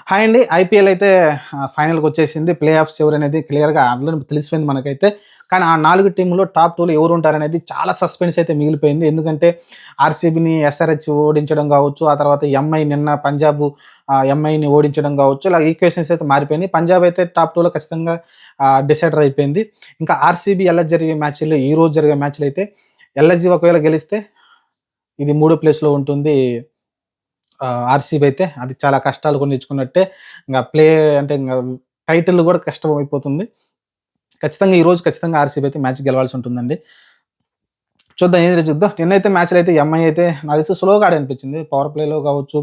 Hi అండి. IPL అయితే ఫైనల్‌కొచ్చేసింది. Play offs ఎవరనేది క్లియర్‌గా అందులో తెలిసిపోయింది మనకైతే. కానీ ఆ 4 టీమ్‌లో టాప్ 2లో ఎవరుంటారనేది చాలా సస్పెన్స్ అయితే మిగిలిపోయింది. ఎందుకంటే ఆర్‌సీబీని ఎస్ఆర్‌హెచ్ ఓడించడం గావచ్చు, ఆ తర్వాత ఎంఐ నిన్న పంజాబ్ ఎంఐని ఓడించడం గావచ్చు, ఇలా ఈక్వేషన్స్ అయితే మారిపోయినాయి. పంజాబ్ అయితే టాప్ 2లో ఖచ్చితంగా డిసైడర్ అయిపోయింది. ఇంకా ఆర్‌సీబీ, ఎల్ఎస్ జరిగే మ్యాచ్‌లో ఈరోజు జరిగే మ్యాచ్‌లో అయితే ఎల్ఎస్‌జీ ఒకవేళ గెలిస్తే ఇది మూడో ప్లేస్‌లో ఉంటుంది. ఆర్‌సీబీ అయితే అది చాలా కష్టాలు కొని తెచ్చుకున్నట్టే. ఇంగ ప్లే అంటే ఇంగ టైటిల్ గూడా కష్టమైపోతుంది. ఖచ్చితంగా ఆర్‌సీబీ అయితే మ్యాచ్ గెలవాల్సి ఉంటుందండి. చూద్దాం ఏది చూద్దాం. నిన్నైతే మ్యాచ్‌లో అయితే ఎంఐ అయితే నాకు తెలిసి స్లోగా ఆడనిపించింది. పవర్ ప్లేలో కావచ్చు,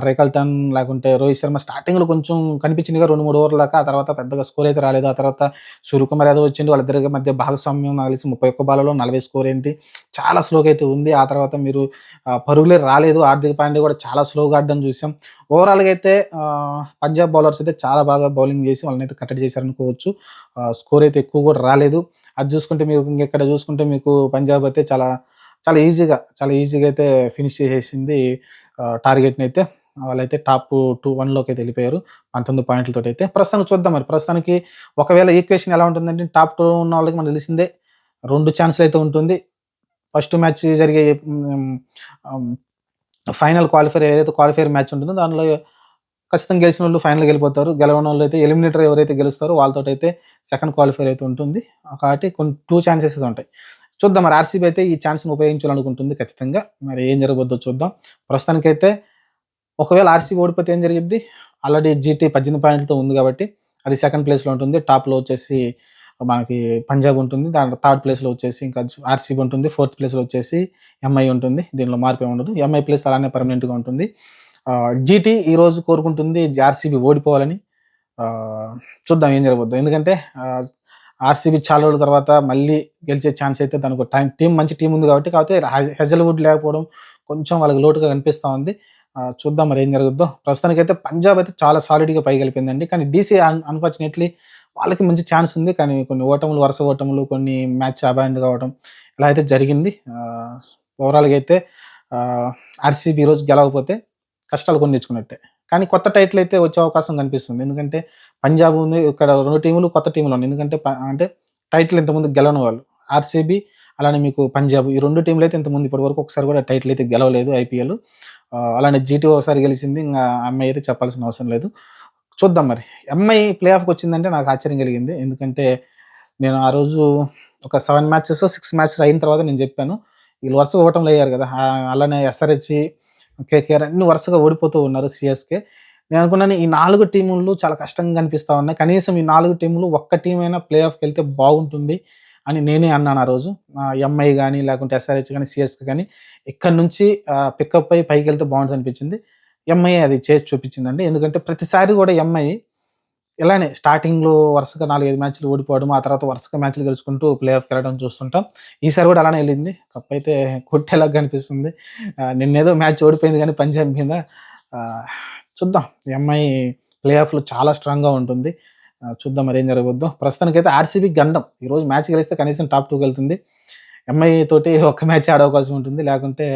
రేకల్టన్ లేకుంటే రోహిత్ శర్మ స్టార్టింగ్‌లో కొంచెం కనిపించిందిగా 2, 3 ఓవర్ల దాకా. ఆ తర్వాత పెద్దగా స్కోర్ అయితే రాలేదు. ఆ తర్వాత సూర్యకుమార్ యాదవ్ వచ్చిండు. వాళ్ళిద్దరి మధ్య భాగస్వామ్యం నాకు తెలిసి 31 బాల్లలో 40 స్కోర్ ఏంటి చాలా స్లోగా అయితే ఉంది. ఆ తర్వాత మీరు పరుగులే రాలేదు. హార్దిక్ పాండ్యా కూడా చాలా స్లోగా ఆడడం చూసాం. ఓవరాల్‌గా అయితే పంజాబ్ బౌలర్స్ అయితే చాలా బాగా బౌలింగ్ చేసి వాళ్ళనైతే కట్టడి చేశారనుకోవచ్చు. స్కోర్ అయితే ఎక్కువ కూడా రాలేదు. అది చూసుకుంటే మీరు ఇంకెక్కడ చూసుకుంటే మీకు పంజాబ్ అయితే చాలా ఈజీగా అయితే ఫినిష్ చేసేసింది టార్గెట్‌నైతే. వాళ్ళైతే టాప్ 1లోకి అయితే ఎళ్ళిపోయారు. 19 పాయింట్లతోటైతే. ప్రస్తుతానికి చూద్దాం మరి. ప్రస్తుతానికి ఒకవేళ ఈక్వేషన్ ఎలా ఉంటుందంటే టాప్ 2 ఉన్నోళ్ళకి మనకు తెలిసిందే 2 ఛాన్స్‌లయితే ఉంటుంది. ఫస్ట్ మ్యాచ్ జరిగే హ్మ్, ఆహ్, ఫైనల్ క్వాలిఫైర్ ఏదైతే క్వాలిఫైర్ మ్యాచ్ ఉంటుందో దానిలో ఖచ్చితంగా గెలిసినోళ్ళు ఫైనల్‌కెళ్ళిపోతారు. గెలవనోళ్ళైతే ఎలిమినేటర్ ఎవరైతే గెలుస్తారో వాళ్ళతోటైతే సెకండ్ క్వాలిఫైర్ అయితే ఉంటుంది. కాబట్టి 2 ఛాన్సెస్ ఉంటాయి. చూద్దాం మరి ఆర్‌సీబీ అయితే ఈ ఛాన్స్‌ని ఉపయోగించాలనుకుంటుంది ఖచ్చితంగా. మరి ఏం జరగబోద్దో చూద్దాం. ప్రస్తుతానికైతే ఒకవేళ ఆర్‌సీబీ ఓడిపోతే ఏం జరిగిద్ది? ఆల్రెడీ జీటీ 18 పాయింట్లతో ఉంది కాబట్టి అది సెకండ్ ప్లేస్‌లో ఉంటుంది. టాప్‌లో వచ్చేసి మనకి పంజాబ్ ఉంటుంది. దాంట్లో థర్డ్ ప్లేస్‌లో వచ్చేసి ఇంకా ఆర్‌సీబీ ఉంటుంది. ఫోర్త్ ప్లేస్‌లో వచ్చేసి ఎంఐ ఉంటుంది. దీనిలో మార్పేమి ఉండదు. ఎంఐ ప్లేస్ అలానే పర్మనెంట్‌గా ఉంటుంది. జీటీ ఈరోజు కోరుకుంటుంది ఆర్‌సీబీ ఓడిపోవాలని. ఆహ్, చూద్దాం ఏం జరగబోద్దో. ఎందుకంటే ఆహ్, ఆర్‌సీబీ చాలా రోజుల తర్వాత మళ్ళీ గెలిచే ఛాన్స్ అయితే దానికి మంచి టీమ్ ఉంది కాబట్టి కాకపోతే హెజల్‌వుడ్ లేకపోవడం కొంచెం వాళ్ళకి లోటుగా కనిపిస్తా ఉంది. చూద్దాం మరి ఏం జరుగుద్దో. ప్రస్తుతానికైతే పంజాబ్ అయితే చాలా సాలిడ్‌గా పైకెళ్ళిపోయిందండి. కానీ డీసీ అన్‌ఫార్చునేట్‌లీ వాళ్ళకి మంచి ఛాన్స్ ఉంది. కానీ కొన్ని వరుస ఓటములు, కొన్ని మ్యాచ్ అబాండ్ కావడం ఇలా అయితే జరిగింది. ఓవరాల్‌గా అయితే ఆహ్, ఆర్‌సీబీ ఈరోజు గెలవకపోతే కష్టాలు కొని తెచ్చుకున్నట్టే. కానీ కొత్త టైటిల్ అయితే వచ్చే అవకాశం కనిపిస్తుంది. ఎందుకంటే పంజాబ్ ఉంది. ఇక్కడ 2 టీములు కొత్త టీములున్నాయి. ఎందుకంటే అంటే టైటిల్ ఇంతకుముందు గెలవని వాళ్ళు. ఆర్‌సీబీ అలానే మీకు పంజాబ్ ఈ 2 టీమ్‌లయితే ఇంతకుముందు ఇప్పటివరకు ఒకసారి కూడా టైటిల్ అయితే గెలవలేదు ఐపీఎల్. అలానే జీటీ ఒకసారి గెలిసింది. ఇంగా ఎంఐ అయితే చెప్పాల్సిన అవసరం లేదు. చూద్దాం మరి. ఎంఐ ప్లే ఆఫ్‌కొచ్చిందంటే నాకు ఆశ్చర్యం కలిగింది. ఎందుకంటే నేను ఆ రోజు ఒక 7 మ్యాచెసో, 6 మ్యాచెస్ అయిన తర్వాత నేను జెప్పాను. వీళ్ళు వరుసగా ఓటములయ్యారు గదా! అలానే ఎస్ఆర్‌హెచ్, కేకేఆర్ అన్ని వరుసగా ఓడిపోతూ ఉన్నారు సీఎస్‌కే. నేననుకున్నాను ఈ 4 టీములు చాలా కష్టంగా కనిపిస్తా ఉన్నాయి. కనీసం ఈ 4 టీములు ఒక్క టీమైనా ప్లే ఆఫ్‌కెళ్తే బాగుంటుంది అని నేనే అన్నాను ఆ రోజు. ఎంఐ గాని, లేకుంటే ఎస్ఆర్‌హెచ్ గాని, సీఎస్‌కే గాని ఇక్కడి నుంచి పికప్ అయ్యి పైకెళ్తే బావుంటదనిపించింది. ఎంఐ అది చేసి చూపించిందండి. ఎందుకంటే ప్రతిసారి గూడా ఎంఐ ఇలానే స్టార్టింగ్‌లో వరుసగా 4, 5 మ్యాచ్‌లు ఓడిపోవడం, ఆ తర్వాత వరుసగా మ్యాచ్‌లు గెలుచుకుంటూ ప్లే ఆఫ్‌కెళ్ళడం చూస్తుంటాం. ఈసారి గూడా అలానే ఎళ్ళింది. కప్పయితే కొట్టేలాగా కనిపిస్తుంది. నిన్నేదో మ్యాచ్ ఓడిపోయింది గానీ పంజాబ్ మీద. ఆహ్, చూద్దాం. ఎంఐ ప్లే ఆఫ్‌లో చాలా స్ట్రాంగ్‌గా ఉంటుంది. చూద్దాం మరేం జరగబోద్దో. ప్రస్తుతానికైతే ఆర్‌సీబీ గండం. ఈరోజు మ్యాచ్ గెలిస్తే కనీసం టాప్ 2కెళ్తుంది. ఎంఐ తోటి ఒక్క మ్యాచే ఆడే అవకాశం ఉంటుంది. లేకుంటే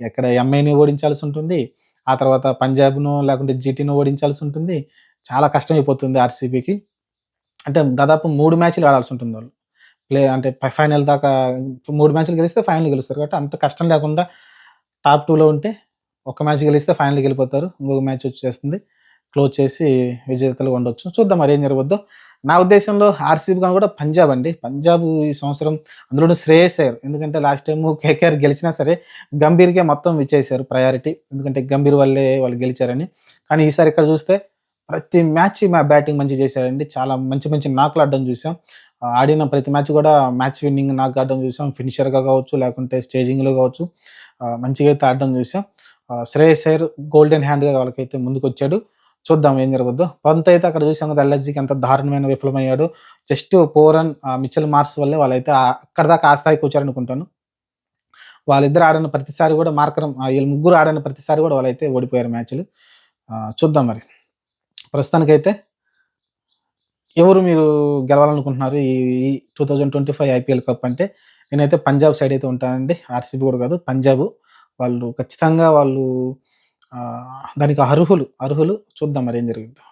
ఇక్కడ ఎంఐని ఓడించాల్సుంటుంది. ఆ తర్వాత పంజాబ్‌నో లేకుంటే జీటీనో ఓడించాల్సుంటుంది. చాలా కష్టమైపోతుంది ఆర్‌సీబీకి. అంటే దాదాపు 3 మ్యాచ్‌లు ఆడాల్సుంటుంది వాళ్ళు. అంటే ఫైనల్ దాకా 3 మ్యాచ్‌లు గెలిస్తే ఫైనల్ గెలుస్తారు. కాబట్టి అంత కష్టం లేకుండా టాప్ 2లో ఉంటే ఒక మ్యాచ్ గెలిస్తే ఫైనల్‌కెళ్ళిపోతారు. ఇంకొక మ్యాచ్ వచ్చేస్తుంది. క్లోజ్ చేసి విజేతలుగా ఉండొచ్చు. చూద్దాం మరి ఏం జరగబోద్దో. నా ఉద్దేశంలో ఆర్‌సీబీ కన్నా కూడా పంజాబ్ అండి. పంజాబ్ ఈ సంవత్సరం అందులోను శ్రేయస్ అయ్యారు. ఎందుకంటే లాస్ట్ టైము కేకేఆర్ గెలిచినా సరే గంభీర్‌కే మొత్తం ఇచ్చేసారు ప్రయారిటీ. ఎందుకంటే గంభీర్ వల్లే వాళ్ళు గెలిచారని. కానీ ఈసారి ఇక్కడ చూస్తే ప్రతి మ్యాచ్ బ్యాటింగ్ మంచిగా చేశారండి. చాలా మంచి మంచి నాకులు ఆడడం చూసాం. ఆడిన ప్రతి మ్యాచ్ కూడా మ్యాచ్ విన్నింగ్ నాక్ ఆడడం చూసాం. ఫినిషర్‌గా కావచ్చు, లేకుంటే స్టేజింగ్‌లో కావచ్చు మంచిగా అయితే ఆడడం చూసాం. శ్రేయస్ అయ్యర్ గోల్డెన్ హ్యాండ్‌గా వాళ్ళకైతే ముందుకొచ్చాడు. చూద్దాం ఏం జరగబోద్దో. పంత్ అయితే అక్కడ చూసాం కదా! ఎల్ఎస్‌జికి ఎంత దారుణమైన విఫలమయ్యాడో. జస్ట్ 4 రన్ మిచెల్ మార్ష్ వల్లే వాళ్ళైతే అక్కడిదాకా ఆ స్థాయికొచ్చారనుకుంటాను. వాళ్ళిద్దరు ఆడిన ప్రతిసారి కూడా ఈళ్ళు ముగ్గురు ఆడిన ప్రతిసారి కూడా వాళ్ళైతే ఓడిపోయారు మ్యాచ్‌లు. చూద్దాం మరి. ప్రస్తుతానికైతే ఎవరు మీరు గెలవాలనుకుంటున్నారు? ఈ 2025 ఐపీఎల్ కప్ అంటే నేనైతే పంజాబ్ సైడ్ అయితే ఉంటానండి. ఆర్‌సీబీ కూడా కాదు. పంజాబ్. వాళ్ళు ఖచ్చితంగా దానికి అర్హులు చూద్దాం మరి ఏం జరుగుద్దో.